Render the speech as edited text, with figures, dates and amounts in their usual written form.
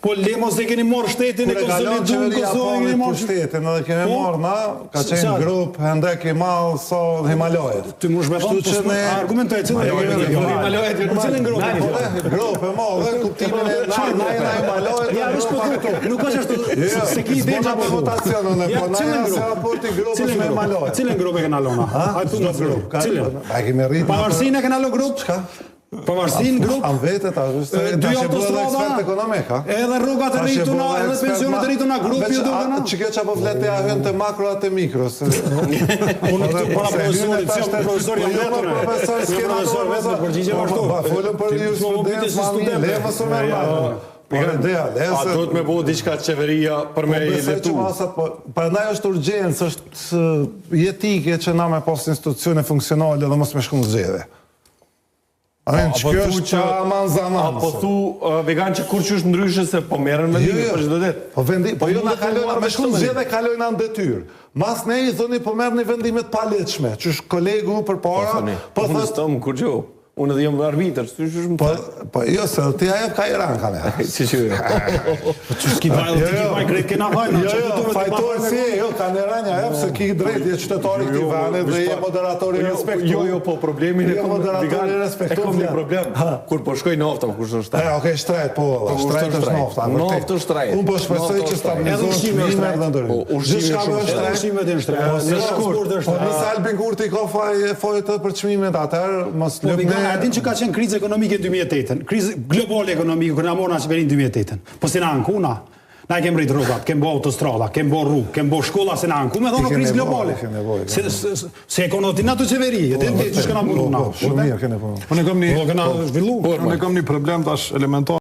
po le mos e keni marrë shtetin e konsoliduar Kosovën keni marrë shtetin edhe kemi marrë na, ka qenë grup Hendek i Mall so Himalajet. Ti mund të shtu që argumentoj Himalajet cilën grup e madhe kuptimin e Himalajet. Ja, nuk është ashtu se ki ide apo votacionin e po na se raporti grupit me Himalajet. Cilën grup e kena lona? Hajde tu grup. Cilën? Ai kemi rritur. Pavarësinë e kena lë grup? Çka? Pavarësinë grup. Am vetë ta, është dy autostrada ekspert ekonomik, ha? Edhe rrugat e rrituna, edhe pensionet e rrituna grupi ju do kanë. Çka çapo fletë ja hyn te makro te mikros. Unë këtu para profesorit, si profesor jam vetëm. Profesor Profesor vetëm përgjigje ashtu. Folëm për jurisprudencë, le mos u merr mal. A duhet me bëu diçka qeveria për me letu? Prandaj është urgjencë, është jetike që na me pas institucione funksionale dhe mos me shku në zgjedhje. Kjo është që aman zaman. Po thu vegan që kur qysh ndryshe se po merren vendime për çdo det. Po jo na kalojnë me shku në zgjedhje kalojnë në detyrë. Mas ne i thoni po merrni vendime të palehtshme, që kolegu përpara po thotë kur gjë. Unë dhe jam arbitër, s'ysh më thë? Po jo, se ti ajo ka Iran ka me. Si që jo. Që s'ki vajlë, ti ki vajlë krejt kena vajlë. Jo, fajtor si e, jo, ka në Iran ja, se ki drejt, je qytetari këti vane dhe je moderatori respektu. Jo, po problemin e kom një problem. Kur po shkoj nafta, kur është shtrajt. Okej, shtrajt, po, shtrajt është nafta. Nafta është shtrajt. Unë po shpresoj që stabilizohet shmimet dhe ndërrim. Ushqime dhe shtrajt. A din që ka qenë krizë ekonomike në 2008, krizë globale ekonomike, kërë nga morë nga qeverin 2008. Po si në anku, na kem rritë rrugat, kem bo autostrada, kem bo rrugë, kem bo shkolla, si në anku, me thonë krizë globale. Se ekonotin në të qeveri, e të që shkëna munu na. Shumë mirë, kene po. Unë e kom një problem tash elementar.